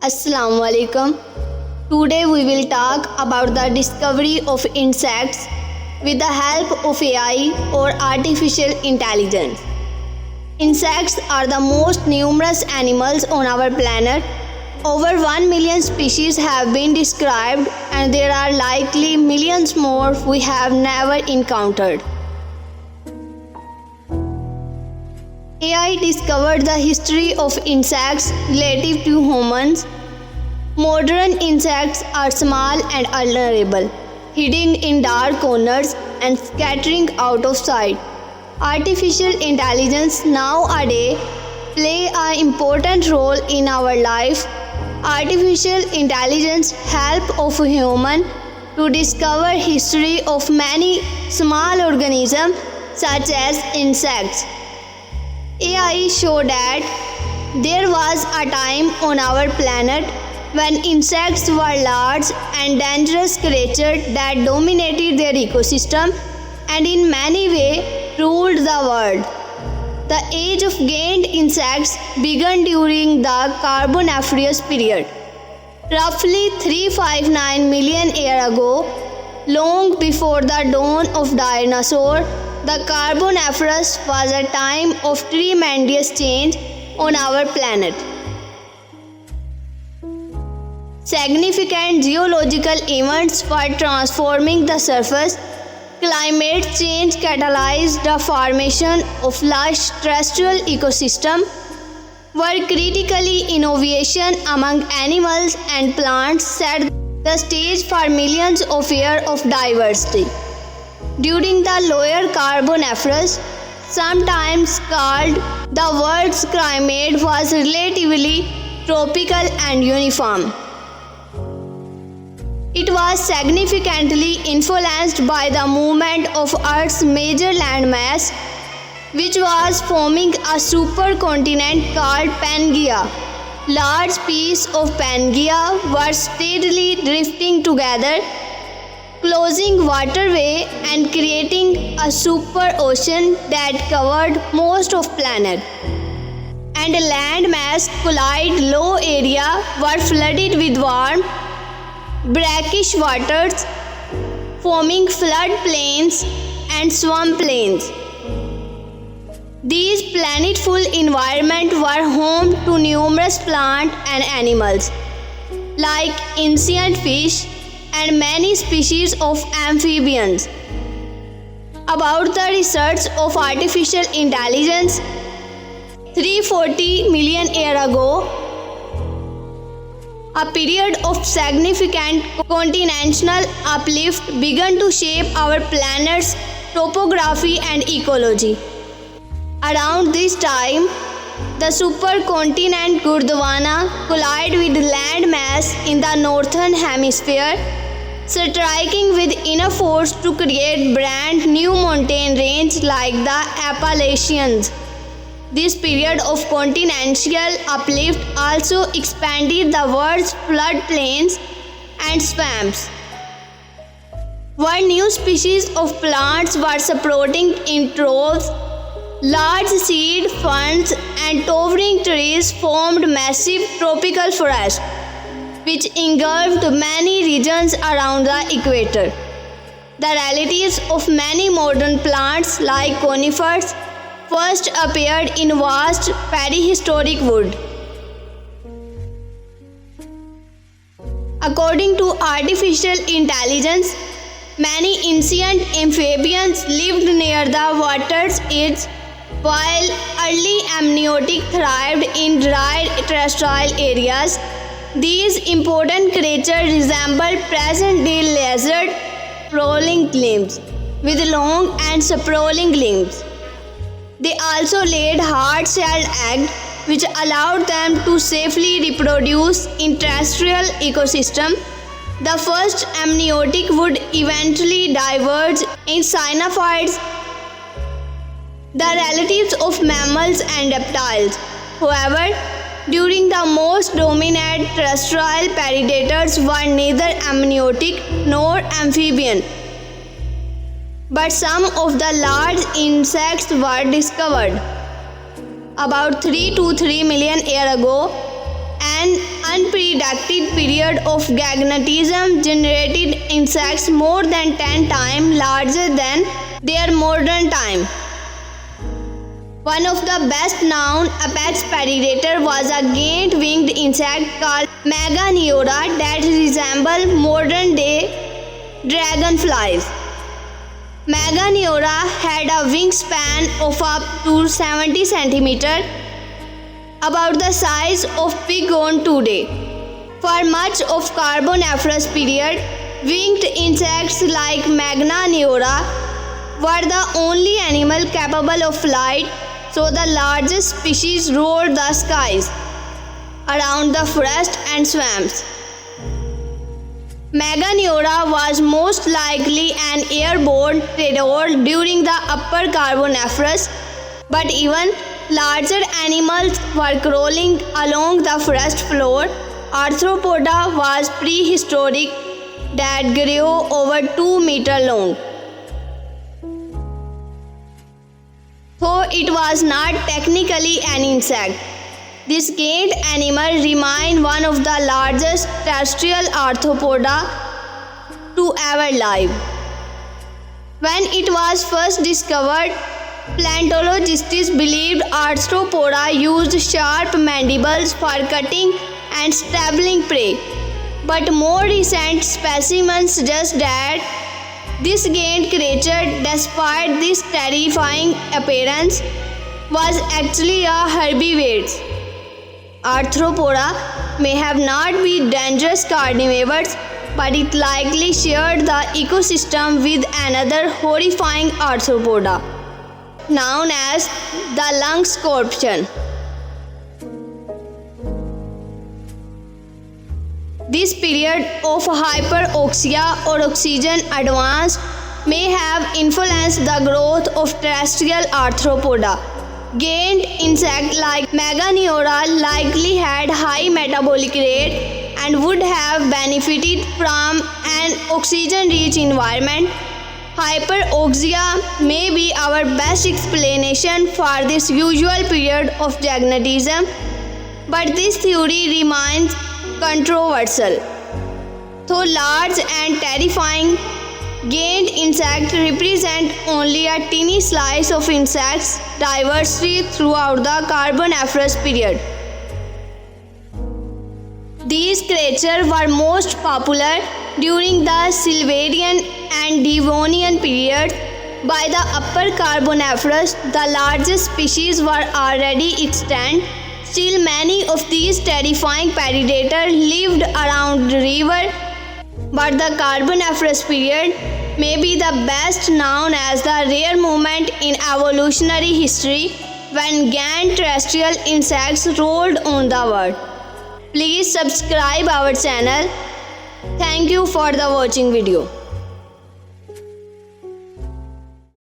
Assalamu alaikum. Today we will talk about the discovery of insects with the help of AI or artificial intelligence. Insects are the most numerous animals on our planet. Over 1 million species have been described, and there are likely millions more we have never encountered. AI discovered the history of insects relative to humans. Modern insects are small and vulnerable, hiding in dark corners and scattering out of sight. Artificial intelligence nowadays play an important role in our life. Artificial intelligence help of human to discover history of many small organisms such as insects. AI show that there was a time on our planet when insects were large and dangerous creatures that dominated their ecosystem and in many ways ruled the world. The age of gained insects began during the Carboniferous period, roughly 359 million years ago. Long before the dawn of dinosaurs, the Carboniferous was a time of tremendous change on our planet. Significant geological events were transforming the surface. Climate change catalyzed the formation of lush terrestrial ecosystems, where critically innovation among animals and plants set the stage for millions of years of diversity. During the lower Carboniferous, sometimes called the world's climate was relatively tropical and uniform. It was significantly influenced by the movement of Earth's major landmass, which was forming a supercontinent called Pangaea. Large pieces of Pangaea were steadily drifting together, closing waterway and creating a super ocean that covered most of planet. And landmass collide low area were flooded with warm, brackish waters, forming flood plains and swamp plains. These planetful environments were home to numerous plants and animals, like ancient fish and many species of amphibians. About the research of artificial intelligence, 340 million years ago, a period of significant continental uplift began to shape our planet's topography and ecology. Around this time, the supercontinent Gondwana collided with landmass in the northern hemisphere, striking with enough force to create brand new mountain ranges like the Appalachians. This period of continental uplift also expanded the world's floodplains and swamps, where new species of plants were sprouting in troves. Large seed ferns and towering trees formed massive tropical forests, which engulfed many regions around the equator. The relatives of many modern plants like conifers first appeared in vast prehistoric wood. According to artificial intelligence, many ancient amphibians lived near the water's edge, while early amniotic thrived in dry terrestrial areas. These important creatures resembled present-day lizard sprawling limbs with long and sprawling limbs. They also laid hard-shelled eggs, which allowed them to safely reproduce in terrestrial ecosystem. The first amniotic would eventually diverge in cyanophytes, the relatives of mammals and reptiles. However, during the most dominant terrestrial predators were neither amniotic nor amphibian, but some of the large insects were discovered. About 3 to 3 million years ago, an unprecedented interactive period of gigantism generated insects more than 10 times larger than their modern time. One of the best known apex predator was a giant-winged insect called Meganeura that resembled modern-day dragonflies. Meganeura had a wingspan of up to 70 cm, about the size of bighorn today. For much of Carboniferous period, winged insects like Meganeura were the only animal capable of flight, so the largest species roamed the skies around the forest and swamps. Meganeura was most likely an airborne predator during the Upper Carboniferous, but even larger animals were crawling along the forest floor. Arthropoda was prehistoric that grew over 2 meters long. Though it was not technically an insect, this giant animal remained one of the largest terrestrial arthropoda to ever live. When it was first discovered, paleontologists believed arthropoda used sharp mandibles for cutting and stabbing prey, but more recent specimens suggest that this giant creature, despite this terrifying appearance, was actually a herbivore. Arthropoda may have not been dangerous carnivores, but it likely shared the ecosystem with another horrifying arthropoda, known as the lung scorpion. This period of hyperoxia or oxygen advance may have influenced the growth of terrestrial arthropoda. Giant insects like Meganeura likely had high metabolic rate and would have benefited from an oxygen-rich environment. Hyperoxia may be our best explanation for this usual period of gigantism, but this theory remains controversial. Though large and terrifying, giant insects represent only a tiny slice of insects diversity throughout the Carboniferous period. These creatures were most popular during the Silurian and Devonian periods. By the Upper Carboniferous, the largest species were already extinct. Still, many of these terrifying predators lived around the river, but the Carboniferous period may be the best known as the rare moment in evolutionary history when giant terrestrial insects rolled on the world. Please subscribe our channel. Thank you for the watching video.